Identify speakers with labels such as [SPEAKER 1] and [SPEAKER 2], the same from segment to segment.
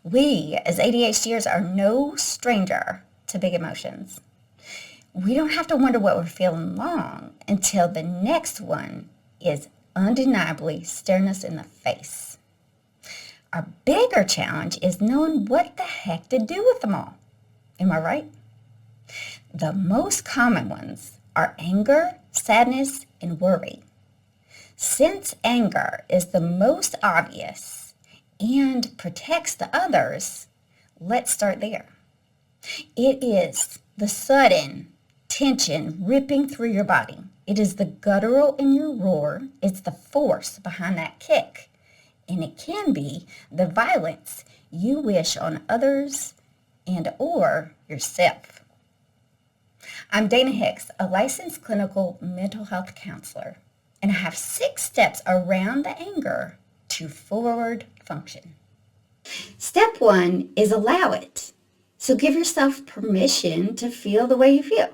[SPEAKER 1] We, as ADHDers, are no stranger to big emotions. We don't have to wonder what we're feeling long until the next one is undeniably staring us in the face. Our bigger challenge is knowing what the heck to do with them all. Am I right? The most common ones are anger, sadness, and worry. Since anger is the most obvious and protects the others, let's start there. It is the sudden tension ripping through your body. It is the guttural in your roar. It's the force behind that kick. And it can be the violence you wish on others and or yourself. I'm Dana Hicks, a licensed clinical mental health counselor, and I have 6 steps around the anger to forward function. Step 1 is allow it. So give yourself permission to feel the way you feel.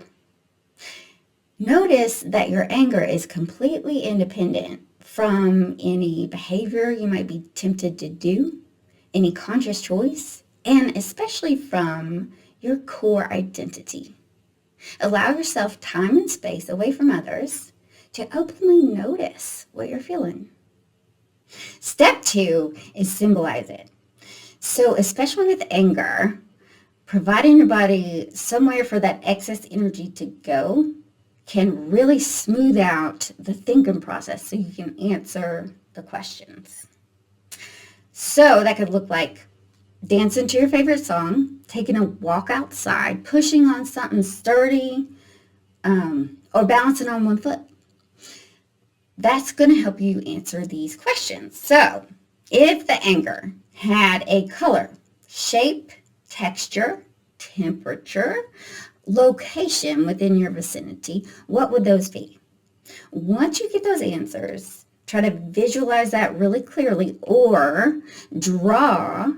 [SPEAKER 1] Notice that your anger is completely independent from any behavior you might be tempted to do, any conscious choice, and especially from your core identity. Allow yourself time and space away from others to openly notice what you're feeling. Step 2 is symbolize it. So especially with anger, providing your body somewhere for that excess energy to go can really smooth out the thinking process so you can answer the questions. So that could look like dancing to your favorite song, taking a walk outside, pushing on something sturdy, or balancing on one foot. That's going to help you answer these questions. So if the anger had a color, shape, texture, temperature, location within your vicinity, what would those be? Once you get those answers, try to visualize that really clearly or draw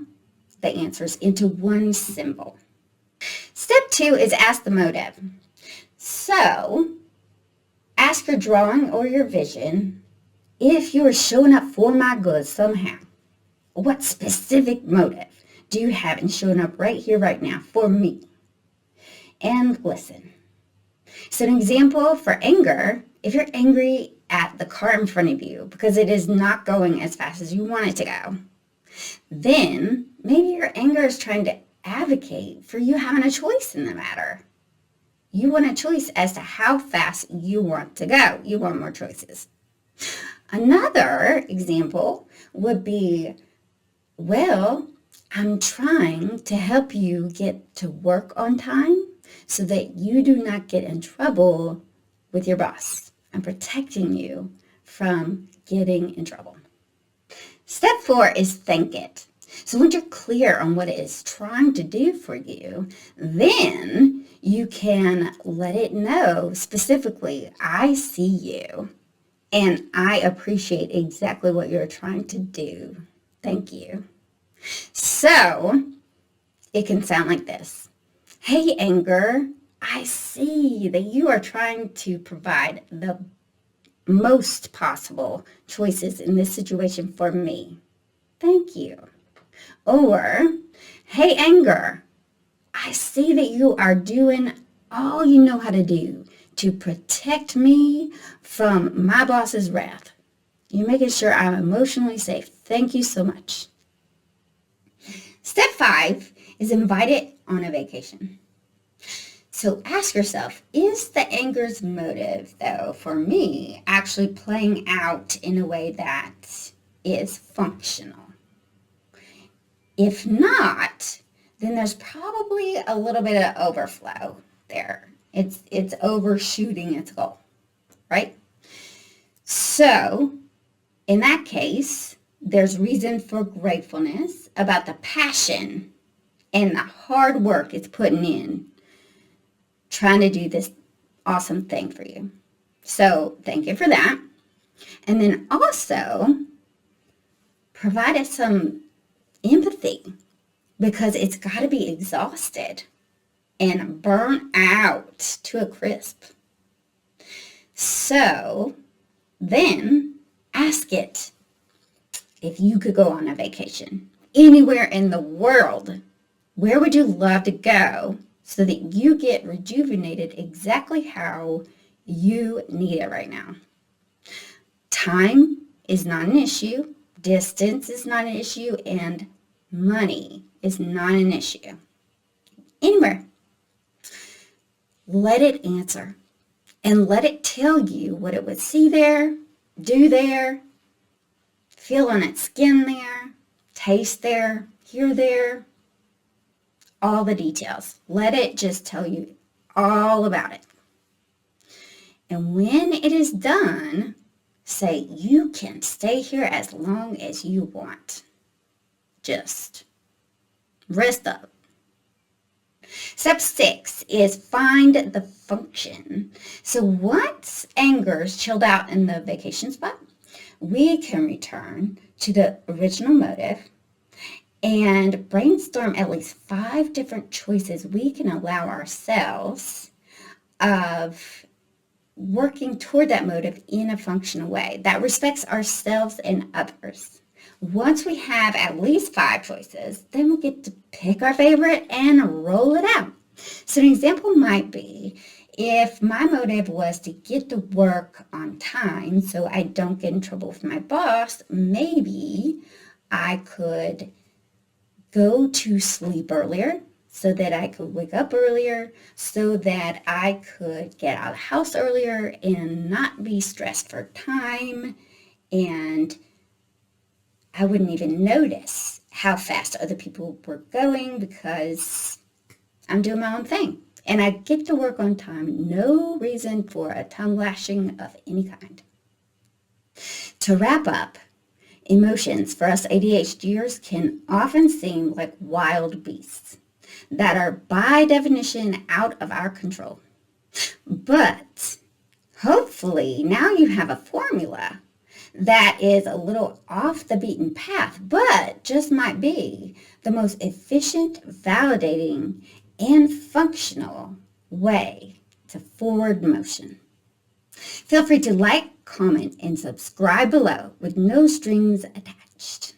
[SPEAKER 1] the answers into one symbol. Step 2 is ask the motive. So ask your drawing or your vision, if you are showing up for my good somehow, what specific motive do you have in showing up right here, right now for me? And listen. So an example for anger, if you're angry at the car in front of you because it is not going as fast as you want it to go, then maybe your anger is trying to advocate for you having a choice in the matter. You want a choice as to how fast you want to go. You want more choices. Another example would be, well, I'm trying to help you get to work on time so that you do not get in trouble with your boss. I'm protecting you from getting in trouble. Step 4 is thank it. So once you're clear on what it is trying to do for you, then you can let it know specifically, I see you and I appreciate exactly what you're trying to do. Thank you. So it can sound like this. Hey, anger, I see that you are trying to provide the most possible choices in this situation for me. Thank you. Or, hey, anger, I see that you are doing all you know how to do to protect me from my boss's wrath. You're making sure I'm emotionally safe. Thank you so much. Step 5 is invite it on a vacation. So ask yourself, is the anger's motive, though, for me, actually playing out in a way that is functional? If not, then there's probably a little bit of overflow there. It's overshooting its goal, right? So in that case, there's reason for gratefulness about the passion and the hard work it's putting in trying to do this awesome thing for you. So thank you for that. And then also provide it some empathy because it's got to be exhausted and burn out to a crisp. So then ask it if you could go on a vacation. anywhere in the world, where would you love to go so that you get rejuvenated exactly how you need it right now? Time is not an issue, distance is not an issue, and money is not an issue. Anywhere. Let it answer and let it tell you what it would see there, do there, feel on its skin there, taste there, hear there, all the details. Let it just tell you all about it. And when it is done, say, you can stay here as long as you want. Just rest up. Step 6 is find the function. So once anger's chilled out in the vacation spot, we can return to the original motive and brainstorm at least 5 different choices we can allow ourselves of working toward that motive in a functional way that respects ourselves and others. Once we have at least 5 choices, then we'll get to pick our favorite and roll it out. So an example might be, if my motive was to get to work on time so I don't get in trouble with my boss, maybe I could go to sleep earlier so that I could wake up earlier, so that I could get out of the house earlier and not be stressed for time, and I wouldn't even notice how fast other people were going because I'm doing my own thing. And I get to work on time. No reason for a tongue lashing of any kind. To wrap up, emotions for us ADHDers can often seem like wild beasts that are by definition out of our control. But hopefully now you have a formula that is a little off the beaten path, but just might be the most efficient, validating, and functional way to forward motion. Feel free to like, comment, and subscribe below with no strings attached.